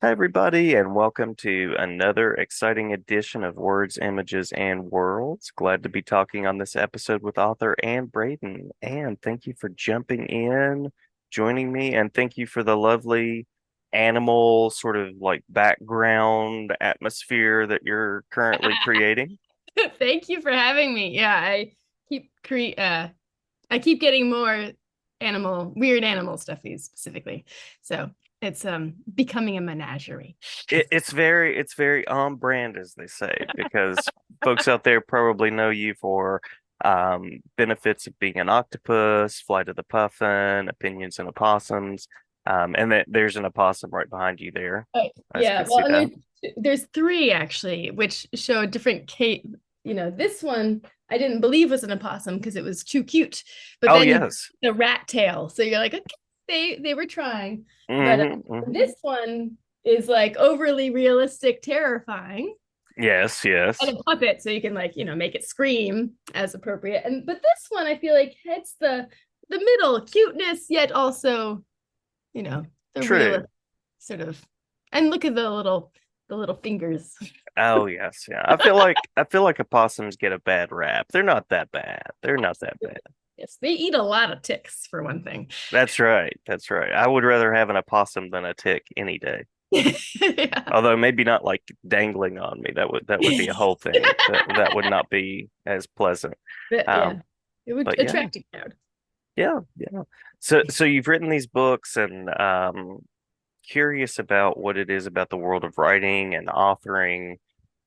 Hi, everybody, and welcome to another exciting edition of Words, Images, and Worlds. Glad to be talking on this episode with author Ann Braden. Ann, thank you for jumping in, joining me, and thank you for the lovely animal sort of like background atmosphere that you're currently creating. Thank you for having me. Yeah, keep cre I keep getting more weird animal stuffies specifically. So it's becoming a menagerie. It's very on brand, as they say, because folks out there probably know you for benefits of being an octopus, Flight of the Puffin, Opinions and Opossums, and that there's an opossum right behind you there, as you Yeah, can see well, and that. there's three actually, which show different Kate. This one I didn't believe was an opossum because it was too cute, but Oh then you yes. the rat tail, so you're like, okay, they were trying, but Hmm. this one is like overly realistic, terrifying. Yes, And yes. a puppet, so you can like make it scream as appropriate. And but this one I feel like hits the middle cuteness, yet also the real True. sort of. And look at the little fingers. Oh yes, yeah. I feel like opossums get a bad rap. They're not that bad. They're not that bad. Yes, they eat a lot of ticks for one thing. That's right. That's right. I would rather have an opossum than a tick any day. Yeah. Although maybe not like dangling on me. That would be a whole thing. That would not be as pleasant. But Um, yeah, it would but yeah, attract a crowd. yeah. So you've written these books and curious about what it is about the world of writing and authoring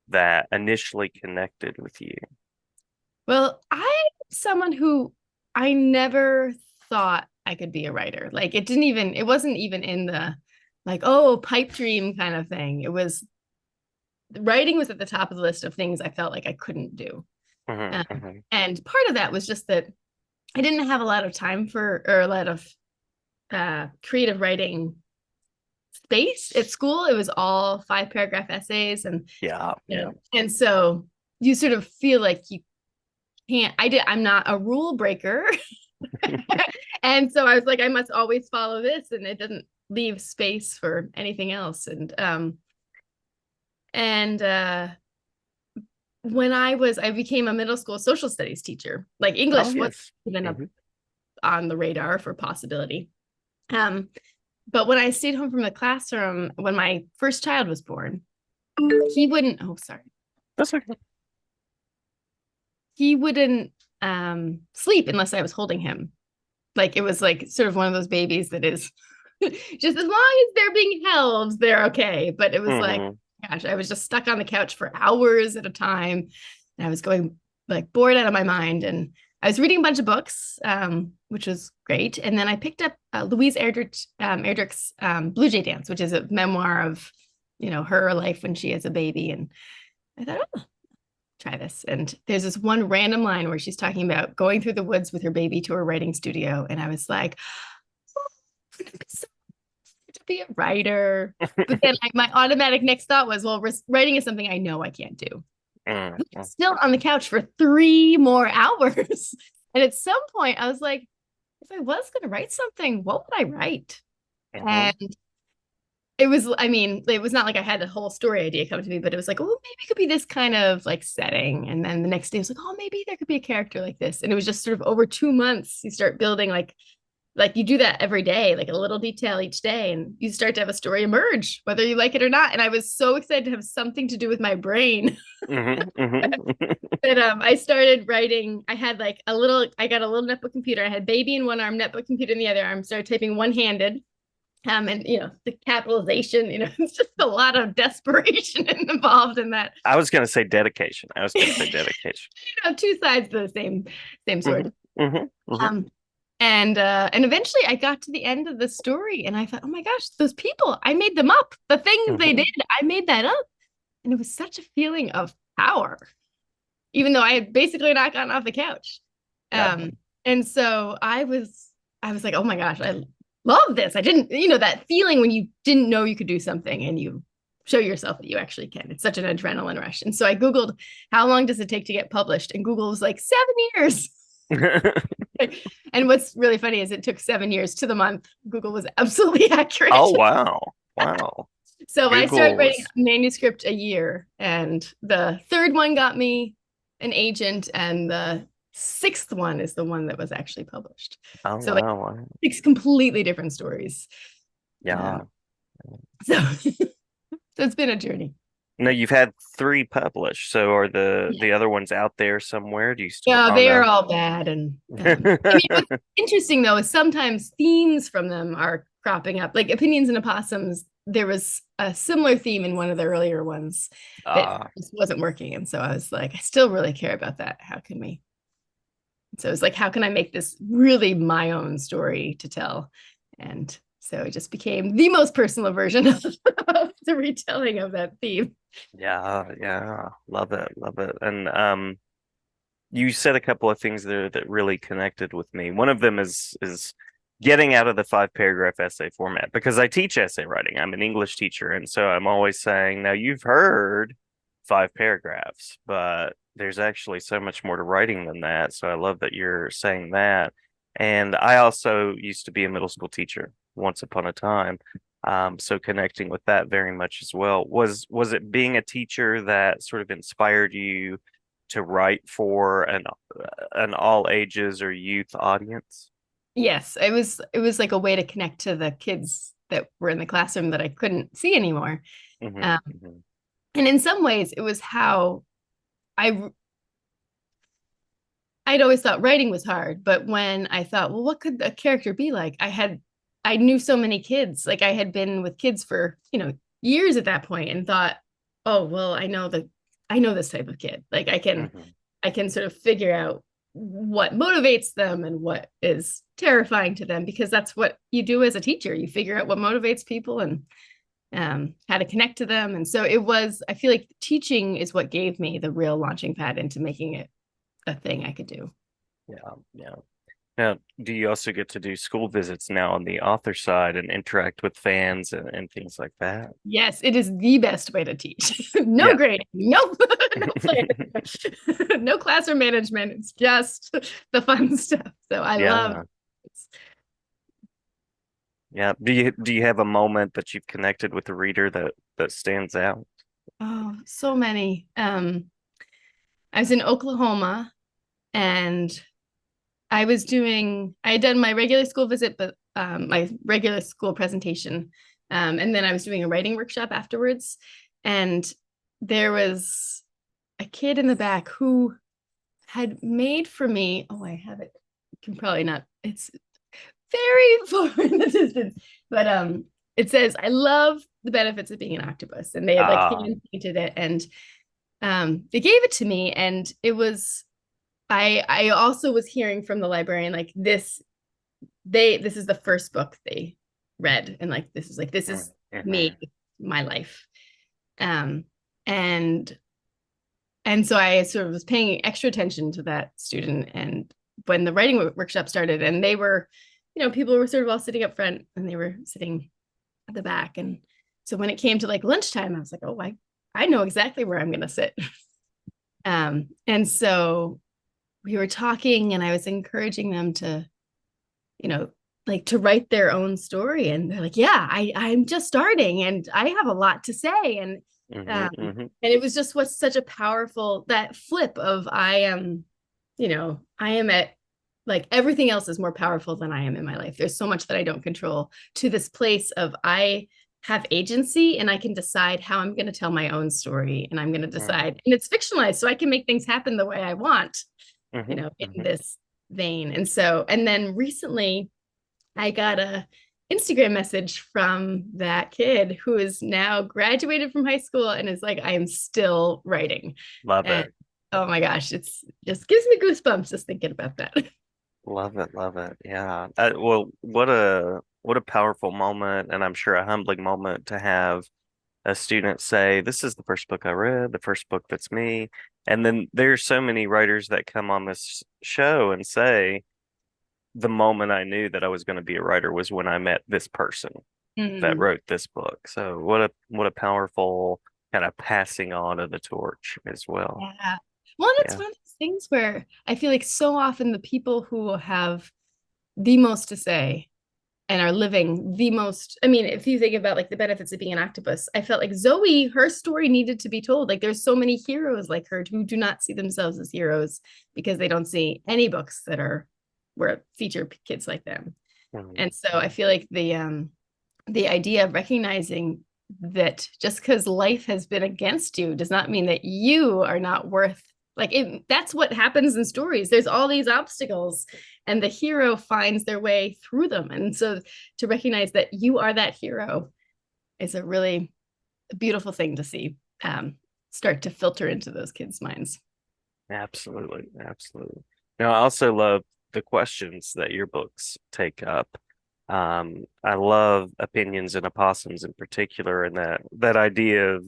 that initially connected with you. Well, I'm someone who I never thought I could be a writer. Like it wasn't even in the like, oh, pipe dream kind of thing. It was writing was at the top of the list of things I felt like I couldn't do. Hmm. Um, Hmm. and part of that was just that I didn't have a lot of time for or a lot of creative writing space at school. It was all 5 paragraph essays, and Yeah, yeah. and so you sort of feel like you can't. I'm not a rule breaker, and so I was like, I must always follow this, and it doesn't leave space for anything else. And when I became a middle school social studies teacher. Like Oh English wasn't yes. even up Hmm. on the radar for possibility. Um, but when I stayed home from the classroom when my first child was born, he wouldn't. Oh, sorry. That's okay. He wouldn't sleep unless I was holding him. Like it was like sort of one of those babies that is just as long as they're being held, they're okay. But it was like, Hmm. gosh, I was just stuck on the couch for hours at a time. And I was going like bored out of my mind. And I was reading a bunch of books, which was great. And then I picked up Louise Erdrich's Blue Jay Dance, which is a memoir of, her life when she is a baby. And I thought, oh, try this. And there's this one random line where she's talking about going through the woods with her baby to her writing studio. And I was like, oh, so to be a writer. But then my automatic next thought was, well, writing is something I know I can't do. Hmm. Still on the couch for 3 more hours. And at some point, I was like, if I was going to write something, what would I write? Hmm. And it was not like I had a whole story idea come to me, but it was like, oh, maybe it could be this kind of like setting. And then the next day, I was like, oh, maybe there could be a character like this. And it was just sort of over 2 months, you start building like you do that every day, like a little detail each day, and you start to have a story emerge, whether you like it or not. And I was so excited to have something to do with my brain Hmm. Hmm. that I started writing. I got a little netbook computer. I had baby in one arm, netbook computer in the other arm, started typing one handed. And the capitalization, it's just a lot of desperation involved in that. I was gonna say dedication. I was gonna say dedication. Two sides of the same Hmm. sword. Hmm. Hmm. Um, and eventually I got to the end of the story and I thought, oh my gosh, those people, I made them up. The things they Hmm. did, I made that up. And it was such a feeling of power, even though I had basically not gotten off the couch. Yeah. And so I was like, oh my gosh, I love this. I didn't, that feeling when you didn't know you could do something and you show yourself that you actually can. It's such an adrenaline rush. And so I Googled how long does it take to get published? And Google was like 7 years. And what's really funny is it took 7 years to the month. Google was absolutely accurate. Oh wow. Wow. So I started writing Google's. a manuscript a year, and the third one got me an agent, and the sixth one is the one that was actually published. Oh So like wow, wow. six completely different stories. Um, Yeah. so so it's been a journey. No, you've had three published. So are the other ones out there somewhere? Do you still? Yeah, Oh they are no. all bad. And I mean, what's interesting though is sometimes themes from them are cropping up. Like Opinions and Opossums, there was a similar theme in one of the earlier ones that Ah, just wasn't working. And so I was like, I still really care about that. How can we? So it's like, how can I make this really my own story to tell? And so it just became the most personal version of the retelling of that theme. yeah, yeah. Love it, love it. And you said a couple of things there that really connected with me. One of them is getting out of the 5 paragraph essay format because I teach essay writing. I'm an English teacher, and so I'm always saying, now you've heard 5 paragraphs, but there's actually so much more to writing than that. So I love that you're saying that. And I also used to be a middle school teacher once upon a time. So connecting with that very much as well. Was it being a teacher that sort of inspired you to write for an all ages or youth audience? Yes, it was like a way to connect to the kids that were in the classroom that I couldn't see anymore. Hmm, Um, hmm. and in some ways, it was how I I'd always thought writing was hard, but when I thought, well, what could a character be like? I knew so many kids. Like I had been with kids for, years at that point and thought, oh, well, I know this type of kid. Like Hmm. I can sort of figure out what motivates them and what is terrifying to them because that's what you do as a teacher. You figure out what motivates people and how to connect to them. And so I feel like teaching is what gave me the real launching pad into making it a thing I could do. Yeah, yeah. Now, do you also get to do school visits now on the author side and interact with fans and things like that? Yes, it is the best way to teach. No Yeah. grading, no, no plan, no classroom management. It's just the fun stuff. So I love Yeah. it. Yeah. Do you have a moment that you've connected with the reader that stands out? Oh, so many. I was in Oklahoma and I had done my regular school visit, but my regular school presentation. And then I was doing a writing workshop afterwards. And there was a kid in the back who had made for me, oh, I have it. Can probably not, it's very far in the distance, but it says, I love the benefits of being an octopus. And they had like Ah. hand painted it and they gave it to me. And it was I also was hearing from the librarian like this is the first book they read and like this is Mm-hmm. me, my life. Um and so I sort of was paying extra attention to that student and when the writing workshop started and they were, people were sort of all sitting up front and they were sitting at the back. And so when it came to like lunchtime, I was like, oh, I know exactly where I'm gonna sit. And so we were talking and I was encouraging them to, you know, like to write their own story. And they're like, yeah, I'm just starting and I have a lot to say. Hmm, Um, hmm. and it was just what's such a powerful that flip of I am at like everything else is more powerful than I am in my life. There's so much that I don't control to this place of I have agency and I can decide how I'm going to tell my own story and I'm going to decide and it's fictionalized so I can make things happen the way I want, Hmm, in hmm. this vein. And so, and then recently I got a Instagram message from that kid who is now graduated from high school and is like, I am still writing. Love And it. oh my gosh, it's just gives me goosebumps just thinking about that. Love it, love it. Yeah. Well, what a powerful moment, and I'm sure a humbling moment to have a student say, "This is the first book I read, the first book that's me." And then there's so many writers that come on this show and say, "The moment I knew that I was going to be a writer was when I met this person that Mm, wrote this book." So what a powerful kind of passing on of the torch as well. yeah. Well, and it's Yeah. one of those things where I feel like so often the people who have the most to say and are living the most. I mean, if you think about like the benefits of being an octopus, I felt like Zoe, her story needed to be told. Like there's so many heroes like her who do not see themselves as heroes because they don't see any books that are where feature kids like them. Mhm. And so I feel like the idea of recognizing that just because life has been against you does not mean that you are not worth, like that's what happens in stories. There's all these obstacles and the hero finds their way through them. And so to recognize that you are that hero is a really beautiful thing to see start to filter into those kids' minds. Absolutely, absolutely. Now, I also love the questions that your books take up. I love opinions and opossums in particular, and that idea of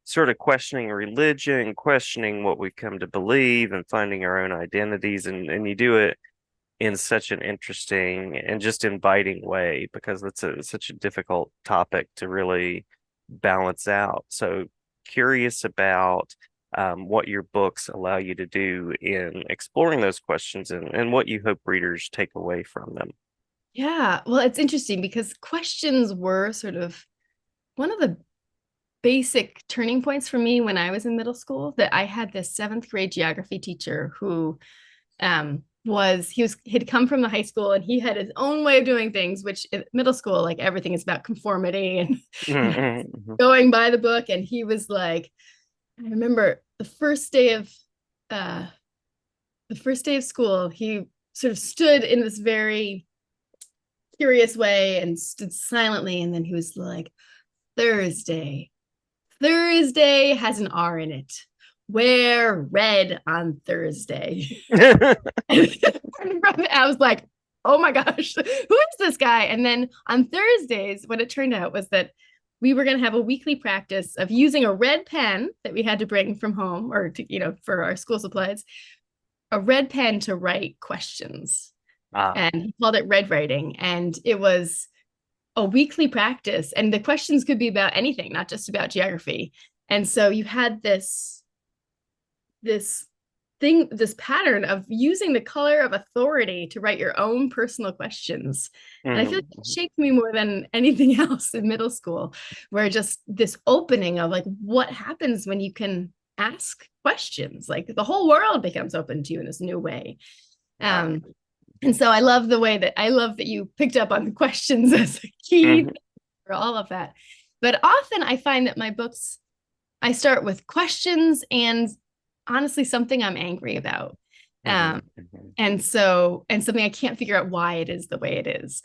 sort of questioning religion, questioning what we've come to believe, and finding our own identities, and you do it in such an interesting and just inviting way because it's such a difficult topic to really balance out. So curious about what your books allow you to do in exploring those questions and what you hope readers take away from them. Yeah, well, it's interesting because questions were sort of one of the basic turning points for me when I was in middle school. That I had this seventh grade geography teacher who he'd come from the high school and he had his own way of doing things, which in middle school, like everything is about conformity and Mhm, going by the book. And he was like, I remember uh the first day of school, he sort of stood in this very curious way and stood silently, and then he was like, Thursday. Thursday has an R in it. Wear red on Thursday. mhm. I was like, oh my gosh, who is this guy? And then on Thursdays, what it turned out was that we were going to have a weekly practice of using a red pen that we had to bring from home or to, for our school supplies, a red pen to write questions. Ah, And he called it red writing. And it was a weekly practice. And the questions could be about anything, not just about geography. And so you had this this pattern of using the color of authority to write your own personal questions. And I feel like it mhm, shaped me more than anything else in middle school, where just this opening of like what happens when you can ask questions, like the whole world becomes open to you in this new way. ah, um and so I love that you picked up on the questions as a key mhm, for all of that. But often I find that my books, I start with questions and honestly something I'm angry about. mhm, Um, mhm, and something I can't figure out why it is the way it is.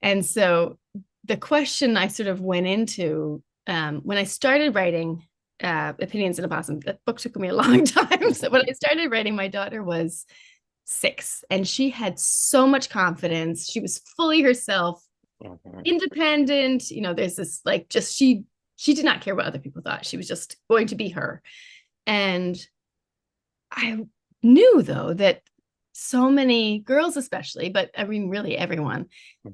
And so the question I sort of went into when I started writing Opinions in a Possum, that book took me a long time. So when I started writing, my daughter was 6 and she had so much confidence. She was fully herself, mhm. independent. There's this like just she did not care what other people thought. She was just going to be her. And I knew though that so many girls, especially, but I mean, really everyone,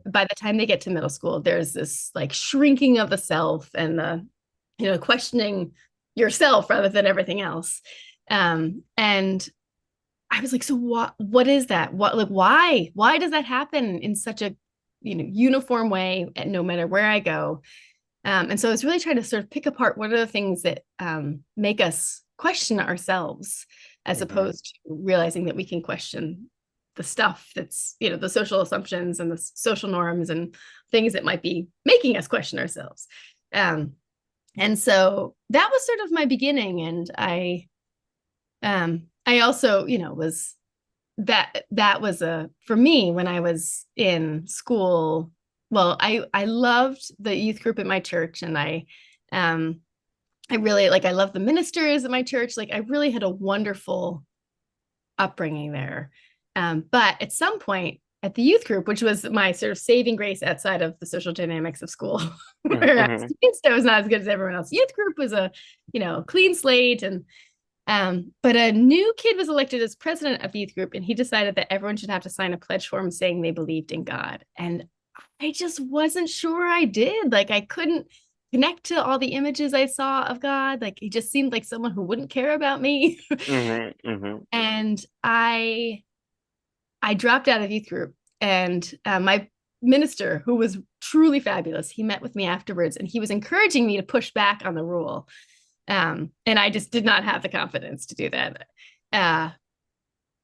by the time they get to middle school, there's this like shrinking of the self and the, questioning yourself rather than everything else. And I was like, so what is that? Why does that happen in such a, uniform way, and no matter where I go? And so I was really trying to sort of pick apart what are the things that make us question ourselves, as Mhm. opposed to realizing that we can question the stuff that's, the social assumptions and the social norms and things that might be making us question ourselves. Um, and so that was sort of my beginning. And I also, was that was a for me when I was in school. Well, I loved the youth group at my church, and um I really like I love the ministers at my church. Like I really had a wonderful upbringing there. But at some point at the youth group, which was my sort of saving grace outside of the social dynamics of school, Mhm, where I mhm, was not as good as everyone else. Youth group was a, clean slate. And but a new kid was elected as president of the youth group, and he decided that everyone should have to sign a pledge form saying they believed in God. And I just wasn't sure I did. Like I couldn't connect to all the images I saw of God. Like he just seemed like someone who wouldn't care about me. mhm, mhm, And I dropped out of youth group, and my minister who was truly fabulous. He met with me afterwards and he was encouraging me to push back on the rule. And I just did not have the confidence to do that.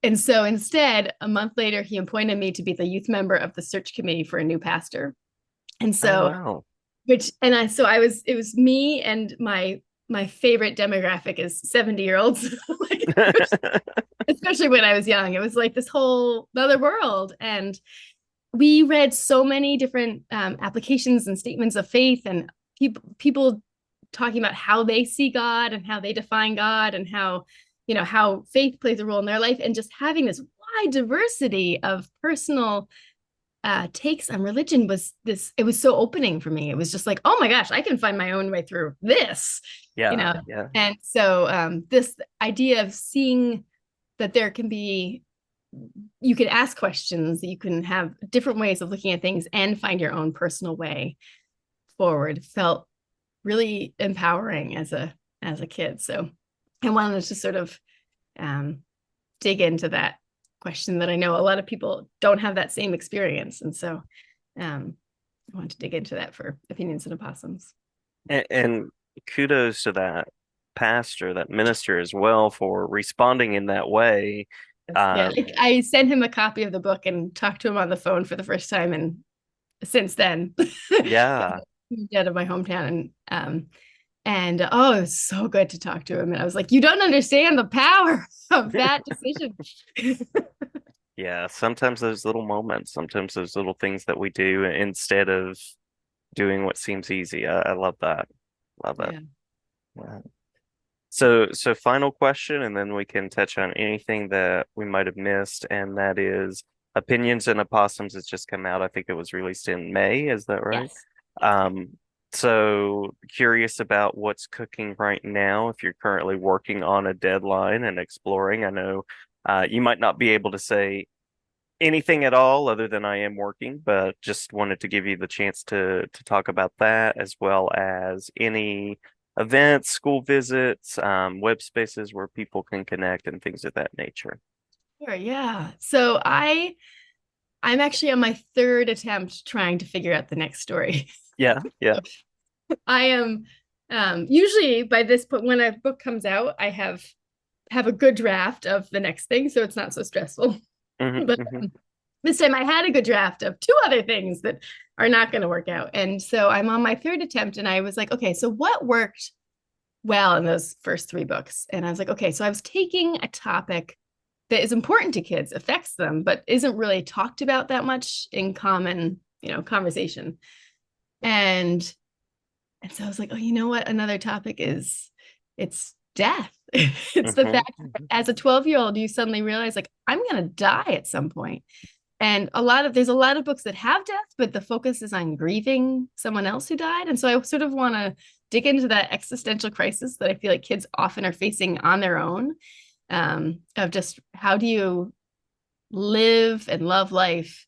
And so instead, a month later, he appointed me to be the youth member of the search committee for a new pastor. And Oh, so, wow. it was me and my favorite demographic is 70-year-olds, like, especially when I was young. It was like this whole other world. And we read so many different applications and statements of faith and people talking about how they see God and how they define God and how, how faith plays a role in their life, and just having this wide diversity of personal takes on religion it was so opening for me. It was just like, oh my gosh, I can find my own way through this, Yeah, yeah. and so this idea of seeing that there can be, you can ask questions, you can have different ways of looking at things and find your own personal way forward, felt really empowering as a kid. So I wanted to sort of dig into that question that I know a lot of people don't have that same experience. And so I want to dig into that for Opinions and Opossums. And kudos to that pastor, that minister as well, for responding in that way. Yeah, I sent him a copy of the book and talked to him on the phone for the first time, and since then, Yeah. out of my hometown, and oh, it was so good to talk to him. And I was like, you don't understand the power of that decision. Yeah, sometimes those little moments, sometimes those little things that we do instead of doing what seems easy. I love that. Love it. Yeah. Yeah. So final question, and then we can touch on anything that we might have missed, and that is Opinions and Opossums has just come out. I think it was released in May, is that right? Yes. Um, so curious about what's cooking right now, if you're currently working on a deadline and exploring. I know you might not be able to say anything at all other than I am working, but just wanted to give you the chance to talk about that, as well as any events, school visits, web spaces where people can connect and things of that nature. Sure, yeah. So I'm actually on my third attempt trying to figure out the next story. Yeah, yeah. I am usually by this point when a book comes out, I have a good draft of the next thing, so it's not so stressful. Hmm, But hmm. this time I had a good draft of two other things that are not going to work out. And so I'm on my third attempt, and I was like, okay, so what worked well in those first three books? And I was like, okay, so I was taking a topic that is important to kids, affects them, but isn't really talked about that much in common, conversation. And so I was like, oh, you know what? Another topic is, it's death. It's the Hmm, fact that as a 12-year-old, you suddenly realize, like, I'm going to die at some point. And there's a lot of books that have death, but the focus is on grieving someone else who died. And so I sort of want to dig into that existential crisis that I feel like kids often are facing on their own, of just how do you live and love life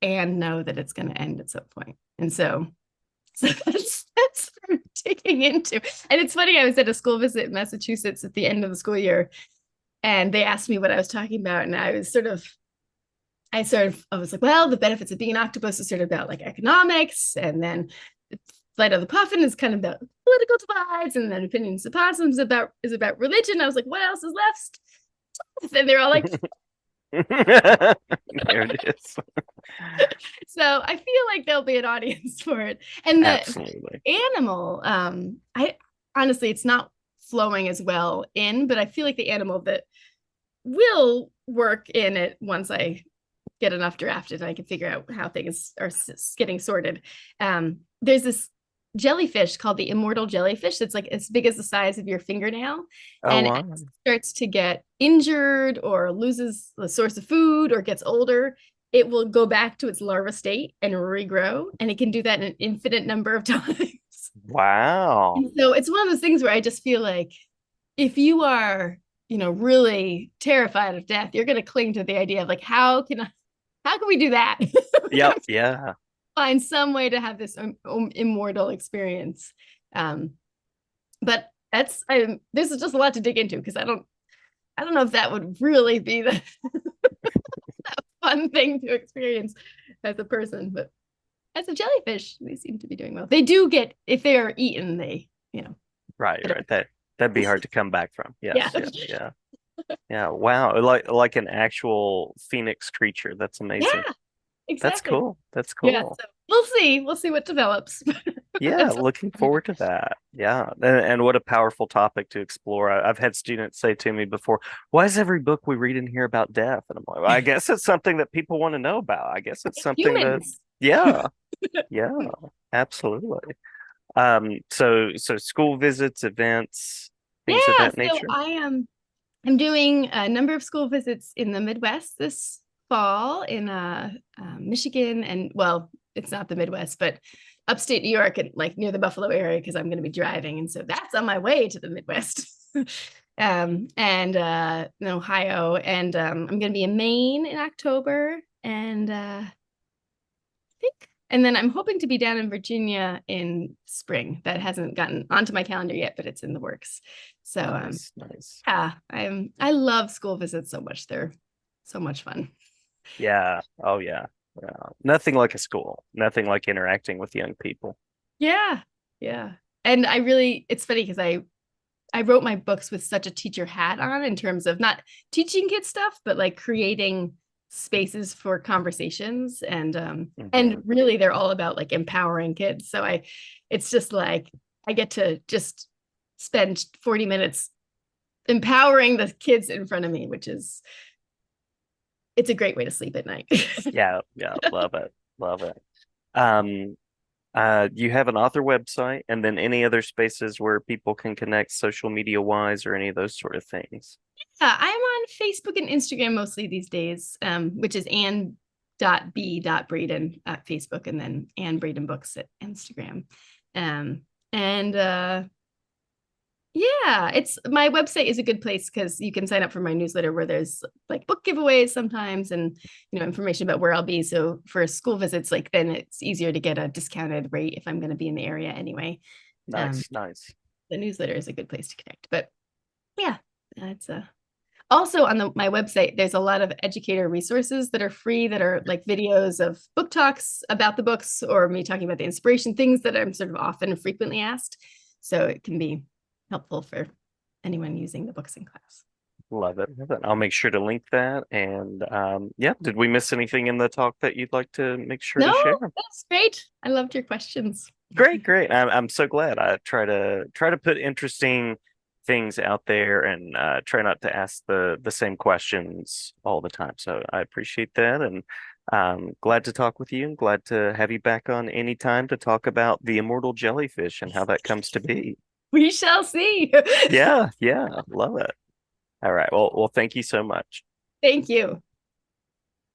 and know that it's going to end at some point. And so that's digging into. And it's funny, I was at a school visit in Massachusetts at the end of the school year, and they asked me what I was talking about, and I was like, well, the benefits of being an octopus is sort of about like economics, and then Flight of the Puffin is kind of about political divides, and then Opinions of Possums is about religion. I was like, what else is left? And they're all like, there it is. so I feel like there'll be an audience for it. And the Absolutely. animal, I honestly, it's not flowing as well in, but I feel like the animal that will work in it once I get enough drafted and I can figure out how things are getting sorted. There's this jellyfish called the immortal jellyfish that's like as big as the size of your fingernail, Oh, and wow. it starts to get injured or loses the source of food or gets older, it will go back to its larva state and regrow, and it can do that an infinite number of times. Wow. And so it's one of those things where I just feel like if you are, really terrified of death, you're going to cling to the idea of like, how can we do that? Yep, yeah. Find some way to have this immortal experience. But there's just a lot to dig into, because I don't know if that would really be the fun thing to experience as a person, but as a jellyfish, they seem to be doing well. They do get, if they are eaten, they, Right, get right. That'd be hard to come back from. yeah. Yes, yeah, yeah. Yeah, wow. Like an actual phoenix creature. That's amazing. Yeah, That's exactly. cool. That's Yeah. cool. So we'll see. We'll see what develops. Yeah, Until looking forward to that. Yeah. And what a powerful topic to explore. I've had students say to me before, why is every book we read in here about death? And I'm like, well, I guess it's something that people want to know about. I guess it's something that, humans. yeah, yeah, absolutely. So school visits, events, things of Yeah. that So nature. I'm doing a number of school visits in the Midwest this fall in Michigan, and well, it's not the Midwest, but upstate New York and like near the Buffalo area because I'm going to be driving, and so that's on my way to the Midwest. And in Ohio, and I'm going to be in Maine in October, and think. And then I'm hoping to be down in Virginia in spring. That hasn't gotten onto my calendar yet, but it's in the works. So Nice, nice. yeah, I love school visits so much. They're so much fun. Yeah. Oh, yeah. Yeah. Nothing like a school. Nothing like interacting with young people. Yeah. Yeah. And it's funny because I wrote my books with such a teacher hat on in terms of not teaching kids stuff, but like creating spaces for conversations and Hmm. really they're all about like empowering kids. So it's just like I get to just spend 40 minutes empowering the kids in front of me, which is it's a great way to sleep at night. Yeah, yeah, love it. Love it. Um, you have an author website and then any other spaces where people can connect social media wise or any of those sort of things. Yeah, I'm on Facebook and Instagram mostly these days, which is Ann.B.Braden at Facebook and then Ann Braden Books at Instagram. Um, and yeah, it's my website is a good place because you can sign up for my newsletter where there's like book giveaways sometimes and information about where I'll be. So for school visits, like then it's easier to get a discounted rate if I'm going to be in the area anyway. Um, Nice, nice. the newsletter is a good place to connect. But yeah, it's a also on my website there's a lot of educator resources that are free that are like videos of book talks about the books or me talking about the inspiration things that I'm sort of often and frequently asked, so it can be helpful for anyone using the books in class. Love it. Love it. I'll make sure to link that. And yeah, did we miss anything in the talk that you'd like to make sure to No, share? that's great. I loved your questions. Great, great. I'm so glad. I try to put interesting things out there and try not to ask the same questions all the time. So I appreciate that and glad to talk with you and glad to have you back on anytime to talk about the immortal jellyfish and how that comes to be. We shall see. Yeah, yeah, love it. All right. Well, thank you so much. Thank you.